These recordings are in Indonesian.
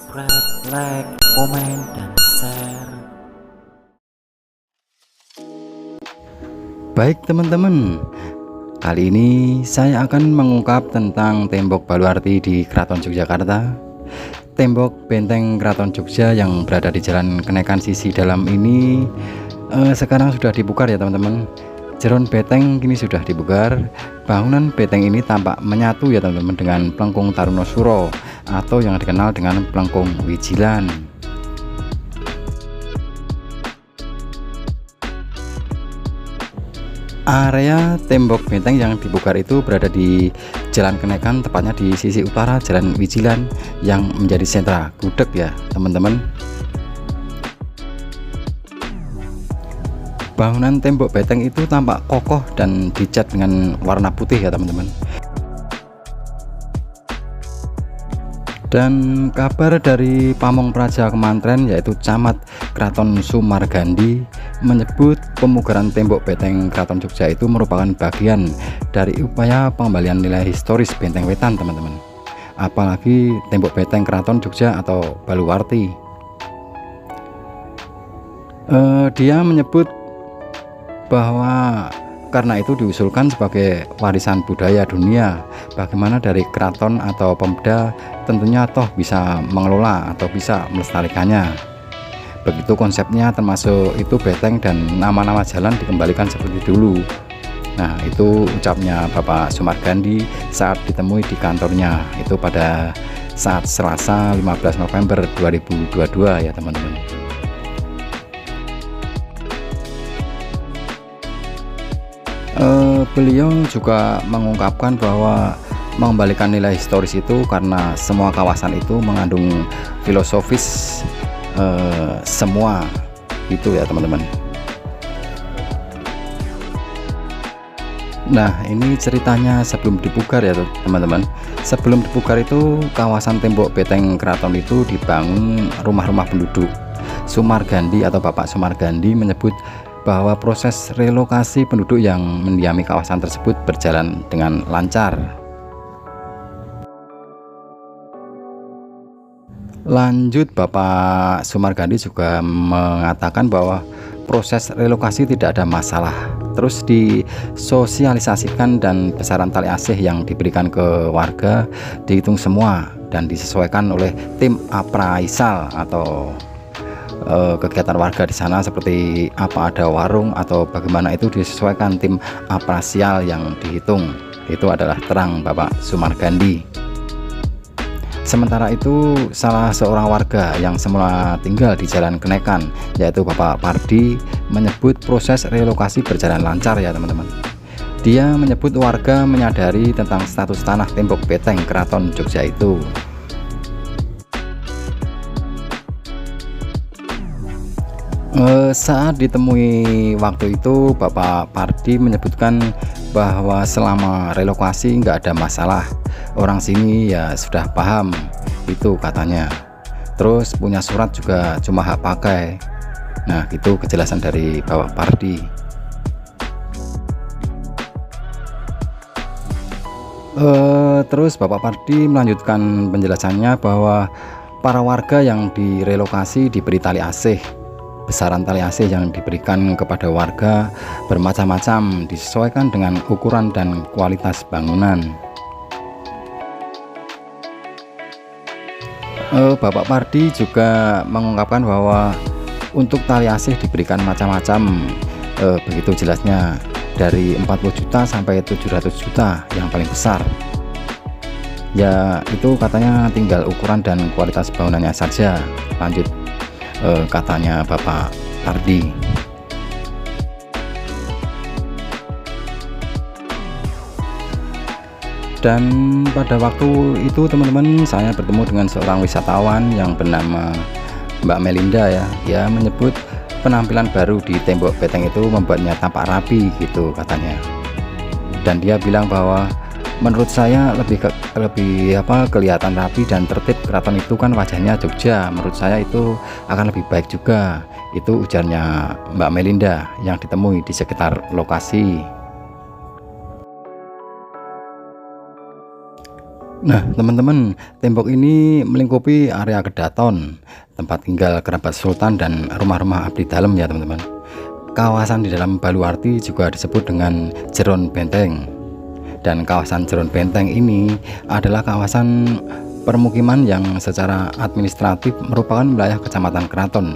subscribe, like, komen, dan share. Baik teman-teman, kali ini saya akan mengungkap tentang tembok Baluarti di Keraton Yogyakarta. Tembok benteng Keraton Jogja yang berada di Jalan Kenaikan sisi dalam ini sekarang sudah dibukar ya teman-teman. Jeron benteng kini sudah dibukar. Bangunan benteng ini tampak menyatu ya teman-teman dengan Plengkung Tarunosuro atau yang dikenal dengan Plengkung Wijilan. Area tembok benteng yang dibukar itu berada di Jalan Kenaikan, tepatnya di sisi utara Jalan Wijilan yang menjadi sentra gudeg ya teman-teman. Bangunan tembok benteng itu tampak kokoh dan dicat dengan warna putih ya teman-teman. Dan kabar dari Pamong Praja Kemantren yaitu Camat Kraton Sumargandi menyebut pemugaran tembok benteng Keraton Jogja itu merupakan bagian dari upaya pengembalian nilai historis Benteng Wetan teman-teman. Apalagi tembok benteng Keraton Jogja atau Baluarti. Dia menyebut bahwa karena itu diusulkan sebagai warisan budaya dunia, bagaimana dari keraton atau Pemda tentunya toh bisa mengelola atau bisa melestarikannya. Begitu konsepnya, termasuk itu benteng dan nama-nama jalan dikembalikan seperti dulu. Nah, itu ucapnya Bapak Sumargandi saat ditemui di kantornya itu pada saat Selasa 15 November 2022 ya teman-teman. Beliau juga mengungkapkan bahwa mengembalikan nilai historis itu karena semua kawasan itu mengandung filosofis semua itu ya teman-teman. Nah, ini ceritanya sebelum dibukar ya teman-teman. Sebelum dibukar itu kawasan tembok benteng keraton itu dibangun rumah-rumah penduduk. Sumargandi atau Bapak Sumargandi menyebut bahwa proses relokasi penduduk yang mendiami kawasan tersebut berjalan dengan lancar. Lanjut, Bapak Sumargandi juga mengatakan bahwa proses relokasi tidak ada masalah, terus disosialisasikan dan besaran tali asih yang diberikan ke warga dihitung semua dan disesuaikan oleh tim apraisal atau kegiatan warga di sana, seperti apa ada warung atau bagaimana itu disesuaikan tim aprasial yang dihitung. Itu adalah terang Bapak Sumargandi. Sementara itu salah seorang warga yang semula tinggal di Jalan Kenaikan yaitu Bapak Pardi menyebut proses relokasi berjalan lancar ya teman-teman. Dia menyebut warga menyadari tentang status tanah tembok benteng Keraton Jogja itu. Saat ditemui waktu itu Bapak Pardi menyebutkan bahwa selama relokasi nggak ada masalah, orang sini ya sudah paham itu katanya, terus punya surat juga cuma hak pakai. Nah, itu kejelasan dari Bapak Pardi. Terus Bapak Pardi melanjutkan penjelasannya bahwa para warga yang direlokasi diberi tali asih. Besaran tali asih yang diberikan kepada warga bermacam-macam, disesuaikan dengan ukuran dan kualitas bangunan. Bapak Pardi juga mengungkapkan bahwa untuk tali asih diberikan macam-macam, begitu jelasnya, dari 40 juta sampai 700 juta yang paling besar. Ya, itu katanya tinggal ukuran dan kualitas bangunannya saja. Lanjut, katanya Bapak Pardi. Dan pada waktu itu teman-teman, saya bertemu dengan seorang wisatawan yang bernama Mbak Melinda ya. Dia menyebut penampilan baru di tembok benteng itu membuatnya tampak rapi gitu katanya. Dan dia bilang bahwa menurut saya lebih kelihatan rapi dan tertib. Keraton itu kan wajahnya Jogja, menurut saya itu akan lebih baik juga. Itu ujarnya Mbak Melinda yang ditemui di sekitar lokasi. Nah, teman-teman, tembok ini melingkupi area Kedaton, tempat tinggal kerabat sultan dan rumah-rumah abdi dalam ya teman-teman. Kawasan di dalam Baluarti juga disebut dengan Jeron Benteng. Dan kawasan Jeron Benteng ini adalah kawasan permukiman yang secara administratif merupakan wilayah Kecamatan Keraton.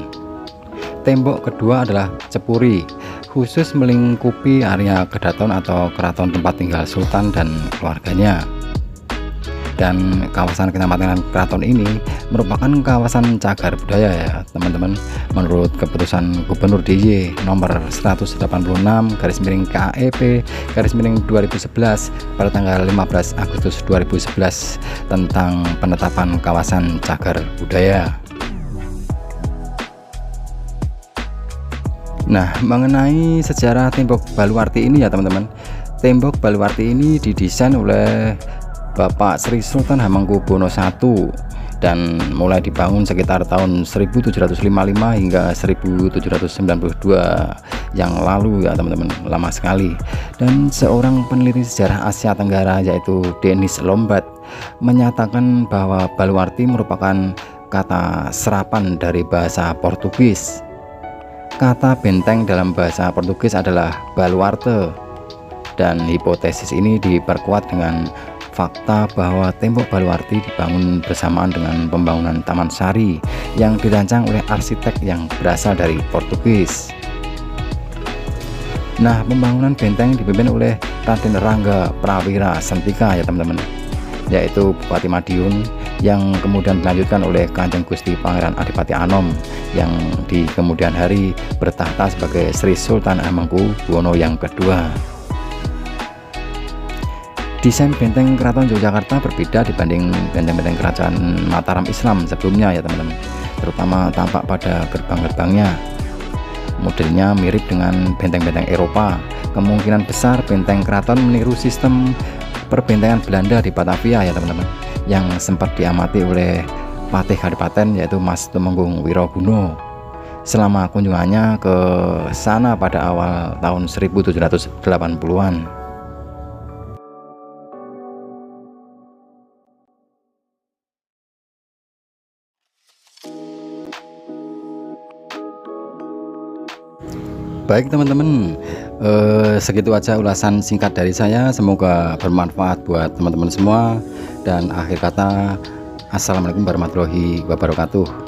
Tembok kedua adalah Cepuri, khusus melingkupi area Kedaton atau keraton tempat tinggal sultan dan keluarganya. Dan kawasan Kecamatan Keraton ini merupakan kawasan cagar budaya ya teman-teman, menurut keputusan Gubernur DIY nomor 180/KEP/2011 pada tanggal 15 Agustus 2011 tentang penetapan kawasan cagar budaya. Nah, mengenai sejarah tembok Baluarti ini ya teman-teman, tembok Baluarti ini didesain oleh Bapak Sri Sultan Hamengkubuwono I dan mulai dibangun sekitar tahun 1755 hingga 1792 yang lalu ya teman-teman, lama sekali. Dan seorang peneliti sejarah Asia Tenggara yaitu Denis Lombard menyatakan bahwa Baluarti merupakan kata serapan dari bahasa Portugis. Kata benteng dalam bahasa Portugis adalah baluarte, dan hipotesis ini diperkuat dengan fakta bahwa tembok Baluarti dibangun bersamaan dengan pembangunan Taman Sari yang dirancang oleh arsitek yang berasal dari Portugis. Nah, pembangunan benteng dipimpin oleh Raden Rangga Prawira Sentika ya teman-teman, yaitu Bupati Madiun, yang kemudian dilanjutkan oleh Kanjeng Gusti Pangeran Adipati Anom yang di kemudian hari bertahta sebagai Sri Sultan Hamengkubuwono yang kedua. Desain benteng Keraton Yogyakarta berbeda dibanding benteng-benteng kerajaan Mataram Islam sebelumnya ya teman-teman, terutama tampak pada gerbang-gerbangnya. Modelnya mirip dengan benteng-benteng Eropa. Kemungkinan besar benteng keraton meniru sistem perbentengan Belanda di Batavia ya teman-teman, yang sempat diamati oleh Patih Kadipaten yaitu Mas Tumenggung Wiroguno selama kunjungannya ke sana pada awal tahun 1780-an. Baik teman-teman, segitu aja ulasan singkat dari saya, semoga bermanfaat buat teman-teman semua. Dan akhir kata, assalamualaikum warahmatullahi wabarakatuh.